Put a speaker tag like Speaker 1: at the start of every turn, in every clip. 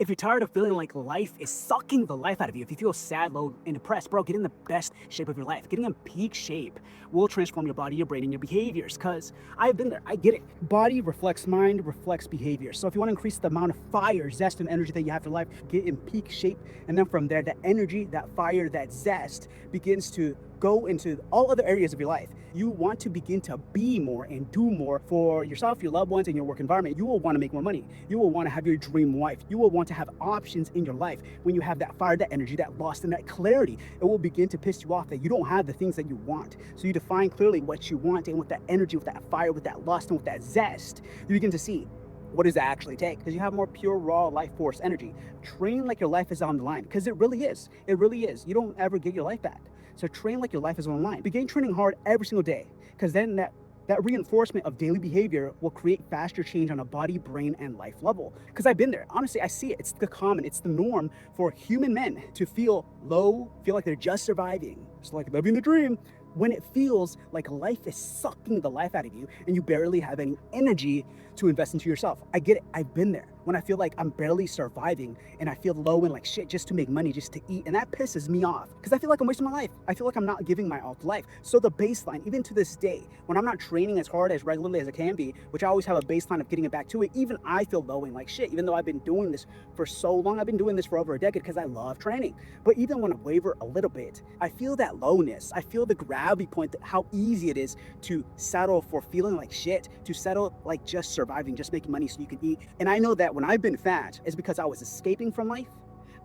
Speaker 1: If you're tired of feeling like life is sucking the life out of you, if you feel sad, low, and depressed, bro, get in the best shape of your life. Getting in peak shape will transform your body, your brain, and your behaviors. Because I've been there. I get it. Body reflects mind, reflects behavior. So if you want to increase the amount of fire, zest, and energy that you have for life, get in peak shape. And then from there, that energy, that fire, that zest begins to go into all other areas of your life. You want to begin to be more and do more for yourself, your loved ones, and your work environment. You will want to make more money. You will want to have your dream wife. You will want to have options in your life. When you have that fire, that energy, that lust, and that clarity, it will begin to piss you off that you don't have the things that you want. So you define clearly what you want, and with that energy, with that fire, with that lust, and with that zest, you begin to see what does that actually take? Because you have more pure, raw life force energy. Train like your life is on the line, because it really is. It really is. You don't ever get your life back. So train like your life is on the line. Begin training hard every single day, because then that reinforcement of daily behavior will create faster change on a body, brain, and life level. Because I've been there. Honestly, I see it. It's the common, it's the norm for human men to feel low, feel like they're just surviving. It's like living the dream when it feels like life is sucking the life out of you and you barely have any energy to invest into yourself. I get it. I've been there. When I feel like I'm barely surviving and I feel low and like shit just to make money, just to eat. And that pisses me off because I feel like I'm wasting my life. I feel like I'm not giving my all to life. So the baseline, even to this day, when I'm not training as hard as regularly as I can be, which I always have a baseline of getting it back to it, even I feel low and like shit, even though I've been doing this for so long. I've been doing this for over a decade because I love training. But even when I waver a little bit, I feel that lowness. I feel the gravity point, that how easy it is to settle for feeling like shit, to settle like just surviving, just making money so you can eat. And I know that when I've been fat, it's because I was escaping from life.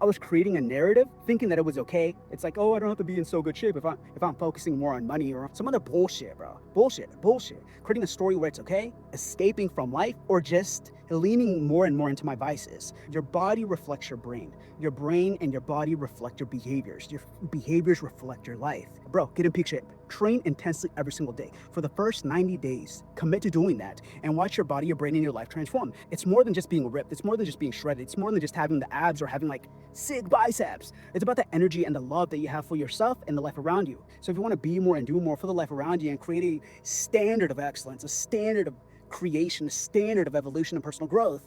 Speaker 1: I was creating a narrative, thinking that it was okay. It's like, oh, I don't have to be in so good shape if I'm focusing more on money or some other bullshit, bro. Bullshit. Creating a story where it's okay, escaping from life, or just leaning more and more into my vices. Your body reflects your brain. Your brain and your body reflect your behaviors. Your behaviors reflect your life. Bro, get in peak shape. Train intensely every single day. For the first 90 days, commit to doing that and watch your body, your brain, and your life transform. It's more than just being ripped. It's more than just being shredded. It's more than just having the abs or having like sick biceps. It's about the energy and the love that you have for yourself and the life around you. So if you want to be more and do more for the life around you and create a standard of excellence, a standard of creation, a standard of evolution and personal growth,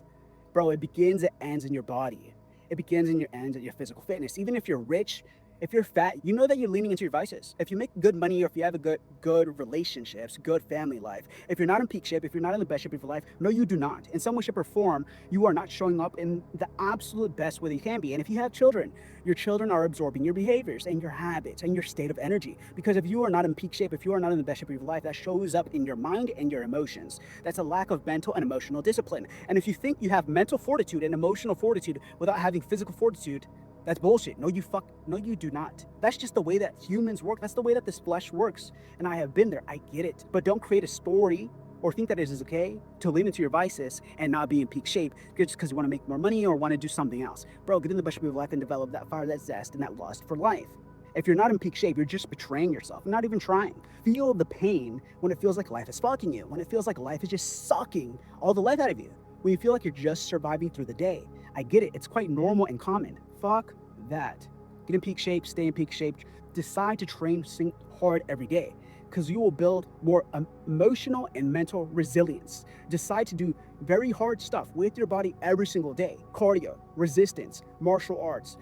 Speaker 1: bro, it begins, it ends in your body. It begins and your ends at your physical fitness. Even if you're rich, if you're fat, you know that you're leaning into your vices. If you make good money or if you have a good relationships, good family life, if you're not in peak shape, if you're not in the best shape of your life, no, you do not. In some way, shape, or form, you are not showing up in the absolute best way that you can be. And if you have children, your children are absorbing your behaviors and your habits and your state of energy. Because if you are not in peak shape, if you are not in the best shape of your life, that shows up in your mind and your emotions. That's a lack of mental and emotional discipline. And if you think you have mental fortitude and emotional fortitude without having physical fortitude, that's bullshit. No, you do not. That's just the way that humans work. That's the way that this flesh works. And I have been there. I get it. But don't create a story or think that it is okay to lean into your vices and not be in peak shape just because you want to make more money or want to do something else. Bro, get in the best shape of your life and develop that fire, that zest, and that lust for life. If you're not in peak shape, you're just betraying yourself, not even trying. Feel the pain when it feels like life is fucking you, when it feels like life is just sucking all the life out of you, when you feel like you're just surviving through the day. I get it. It's quite normal and common. Fuck that. Get in peak shape, stay in peak shape. Decide to train sing hard every day because you will build more emotional and mental resilience. Decide to do very hard stuff with your body every single day. Cardio, resistance, martial arts,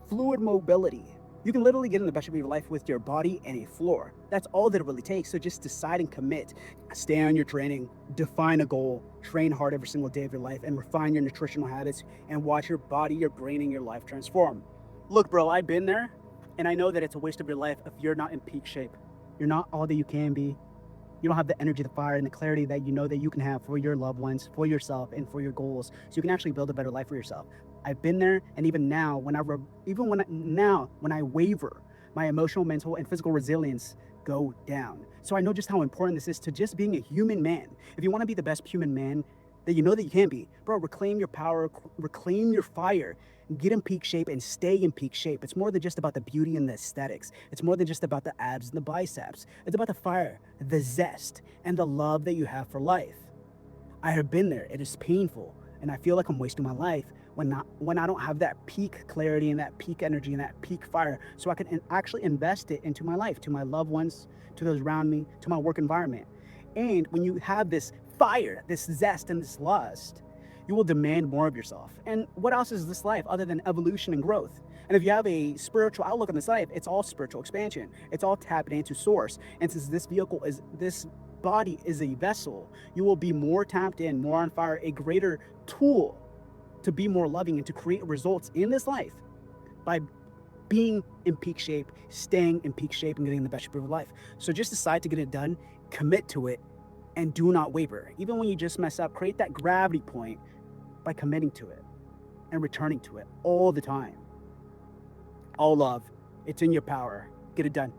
Speaker 1: fluid mobility. You can literally get in the best shape of your life with your body and a floor. That's all that it really takes. So just decide and commit. Stay on your training, define a goal, train hard every single day of your life, and refine your nutritional habits and watch your body, your brain, and your life transform. Look, bro, I've been there, and I know that it's a waste of your life if you're not in peak shape. You're not all that you can be. You don't have the energy, the fire, and the clarity that you know that you can have for your loved ones, for yourself, and for your goals, so you can actually build a better life for yourself. I've been there, and even now, when I waver, my emotional, mental, and physical resilience go down. So I know just how important this is to just being a human man. If you want to be the best human man that you know that you can be, bro, reclaim your power, reclaim your fire, get in peak shape and stay in peak shape. It's more than just about the beauty and the aesthetics. It's more than just about the abs and the biceps. It's about the fire, the zest, and the love that you have for life. I have been there. It is painful, and I feel like I'm wasting my life when I don't have that peak clarity and that peak energy and that peak fire, so I can actually invest it into my life, to my loved ones, to those around me, to my work environment. And when you have this fire, this zest, and this lust, You will demand more of yourself. And what else is this life other than evolution and growth? And if you have a spiritual outlook on this life, it's all spiritual expansion. It's all tapping into source. And since this body is a vessel, you will be more tapped in, more on fire, a greater tool to be more loving and to create results in this life by being in peak shape, staying in peak shape, and getting the best shape of your life. So just decide to get it done, commit to it, and do not waver. Even when you just mess up, create that gravity point by committing to it and returning to it all the time. All love. It's in your power. Get it done.